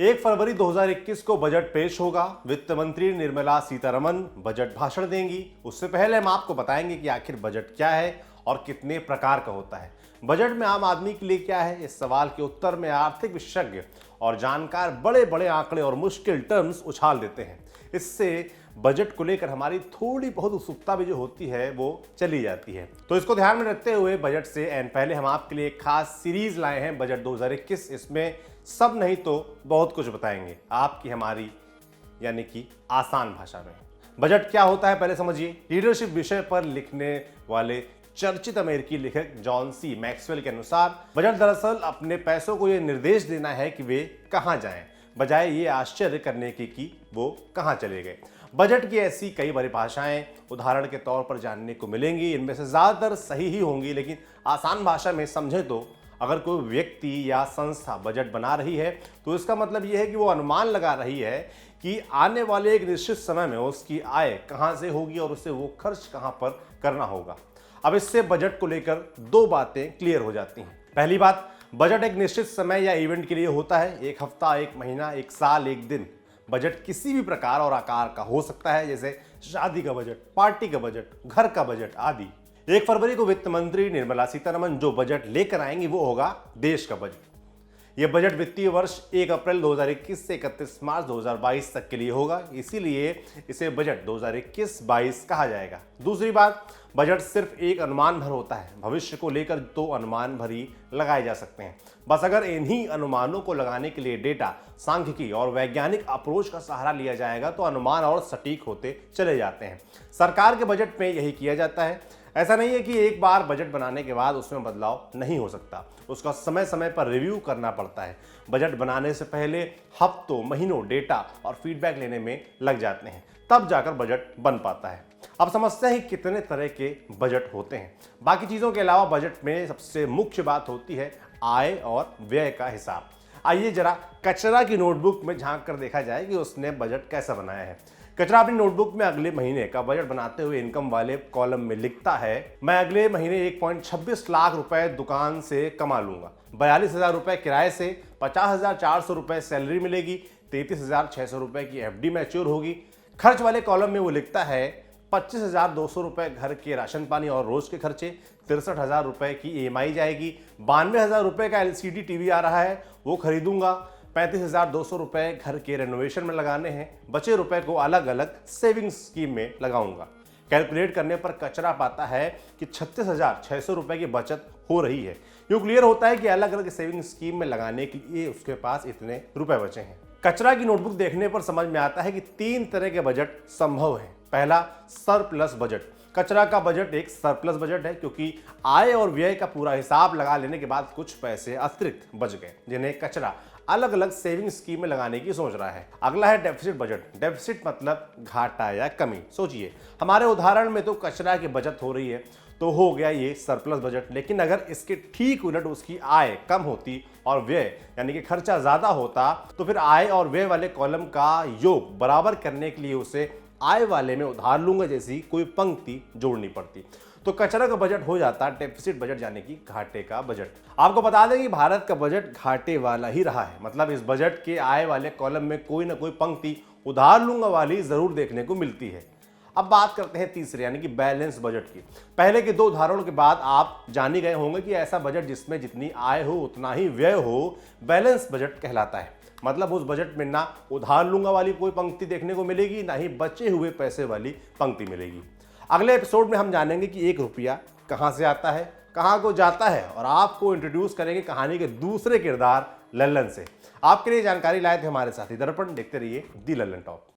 1 फरवरी 2021 को बजट पेश होगा। वित्त मंत्री निर्मला सीतारमण बजट भाषण देंगी। उससे पहले हम आपको बताएंगे कि आखिर बजट क्या है और कितने प्रकार का होता है। बजट में आम आदमी के लिए क्या है, इस सवाल के उत्तर में आर्थिक विशेषज्ञ और जानकार बड़े बड़े आंकड़े और मुश्किल टर्म्स उछाल देते हैं। इससे बजट को लेकर हमारी थोड़ी बहुत उत्सुकता भी जो होती है वो चली जाती है। तो इसको ध्यान में रखते हुए बजट से पहले हम आपके लिए एक खास सीरीज लाए हैं, बजट 2021। इसमें सब नहीं तो बहुत कुछ बताएंगे आपकी हमारी यानी कि आसान भाषा में। बजट क्या होता है पहले समझिए। लीडरशिप विषय पर लिखने वाले चर्चित अमेरिकी लेखक जॉन सी मैक्सवेल के अनुसार बजट दरअसल अपने पैसों को ये निर्देश देना है कि वे कहां जाएं, बजाय ये आश्चर्य करने की कि वो कहां चले गए। बजट की ऐसी कई परिभाषाएं उदाहरण के तौर पर जानने को मिलेंगी। इनमें से ज्यादातर सही ही होंगी, लेकिन आसान भाषा में समझें तो अगर कोई व्यक्ति या संस्था बजट बना रही है तो इसका मतलब यह है कि वो अनुमान लगा रही है कि आने वाले एक निश्चित समय में उसकी आय कहां से होगी और उसे वो खर्च कहां पर करना होगा। अब इससे बजट को लेकर दो बातें क्लियर हो जाती हैं। पहली बात, बजट एक निश्चित समय या इवेंट के लिए होता है। एक हफ्ता, एक महीना, एक साल, एक दिन। बजट किसी भी प्रकार और आकार का हो सकता है, जैसे शादी का बजट, पार्टी का बजट, घर का बजट आदि। 1 फरवरी को वित्त मंत्री निर्मला सीतारमण जो बजट लेकर आएंगी वो होगा देश का बजट। यह बजट वित्तीय वर्ष 1 अप्रैल 2021 से 31 मार्च 2022 तक के लिए होगा, इसीलिए इसे बजट 2021-22 कहा जाएगा। दूसरी बात, बजट सिर्फ एक अनुमान भर होता है। भविष्य को लेकर तो अनुमान भर ही लगाए जा सकते हैं। बस अगर इन्हीं अनुमानों को लगाने के लिए डेटा, सांख्यिकी और वैज्ञानिक अप्रोच का सहारा लिया जाएगा तो अनुमान और सटीक होते चले जाते हैं। सरकार के बजट में यही किया जाता है। ऐसा नहीं है कि एक बार बजट बनाने के बाद उसमें बदलाव नहीं हो सकता, उसका समय समय पर रिव्यू करना पड़ता है। बजट बनाने से पहले हफ्तों, महीनों डेटा और फीडबैक लेने में लग जाते हैं, तब जाकर बजट बन पाता है। अब समझते हैं कितने तरह के बजट होते हैं। बाकी चीज़ों के अलावा बजट में सबसे मुख्य बात होती है आय और व्यय का हिसाब। आइए जरा कचरा की नोटबुक में झांक कर देखा जाए कि उसने बजट कैसा बनाया है। कचरा अपनी नोटबुक में अगले महीने का बजट बनाते हुए इनकम वाले कॉलम में लिखता है, मैं अगले महीने 1.26 लाख रुपए दुकान से कमा लूंगा, 42,000 रुपए किराए से, 50,400 रुपए सैलरी मिलेगी, 33,600 रुपए की एफडी मैच्योर होगी। खर्च वाले कॉलम में वो लिखता है 25,200 रुपए घर के राशन पानी और रोज के खर्चे, 63,000 रुपए की ईएमआई जाएगी, 92,000 रुपए का एलसीडी टीवी आ रहा है वो खरीदूंगा, 35,200 रुपए घर के रेनोवेशन में लगाने हैं, बचे रुपए को अलग अलग सेविंग्स स्कीम में लगाऊंगा। कैलकुलेट करने पर कचरा पाता है कि 36,600 रुपए की बचत हो रही है। यूं क्लियर होता है कि अलग अलग सेविंग स्कीम में लगाने के लिए उसके पास इतने रुपए बचे हैं। कचरा की नोटबुक देखने पर समझ में आता है कि 3 तरह के बजट संभव है। पहला, सरप्लस बजट। कचरा का बजट एक सरप्लस बजट है क्योंकि आय और व्यय का पूरा हिसाब लगा लेने के बाद कुछ पैसे अतिरिक्त बच गए, जिन्हें कचरा अलग अलग सेविंग स्कीम में लगाने की सोच रहा है। अगला है डेफिसिट बजट। डेफिसिट मतलब घाटा या कमी। सोचिए, हमारे उदाहरण में तो कचरा की बचत हो रही है तो हो गया ये सरप्लस बजट, लेकिन अगर इसके ठीक उलट उसकी आय कम होती और व्यय यानी कि खर्चा ज्यादा होता तो फिर आय और व्यय वाले कॉलम का योग बराबर करने के लिए उसे आय वाले में उधार लूंगा जैसी कोई पंक्ति जोड़नी पड़ती। तो कचरा का बजट हो जाता डेफिसिट बजट यानी कि घाटे का बजट। आपको बता दें कि भारत का बजट घाटे वाला ही रहा है, मतलब इस बजट के आय वाले कॉलम में कोई ना कोई पंक्ति उधार लूंगा वाली जरूर देखने को मिलती है। अब बात करते हैं तीसरे यानी कि बैलेंस बजट की। पहले के 2 उदाहरणों के बाद आप जान ही गए होंगे कि ऐसा बजट जिसमें जितनी आय हो उतना ही व्यय हो बैलेंस बजट कहलाता है। मतलब उस बजट में ना उधार लूंगा वाली कोई पंक्ति देखने को मिलेगी, ना ही बचे हुए पैसे वाली पंक्ति मिलेगी। अगले एपिसोड में हम जानेंगे कि 1 रुपया कहां से आता है, कहां को जाता है, और आपको इंट्रोड्यूस करेंगे कहानी के दूसरे किरदार लल्लन से। आपके लिए जानकारी लाए थे हमारे साथी दर्पण। देखते रहिए दी लल्लन टॉप।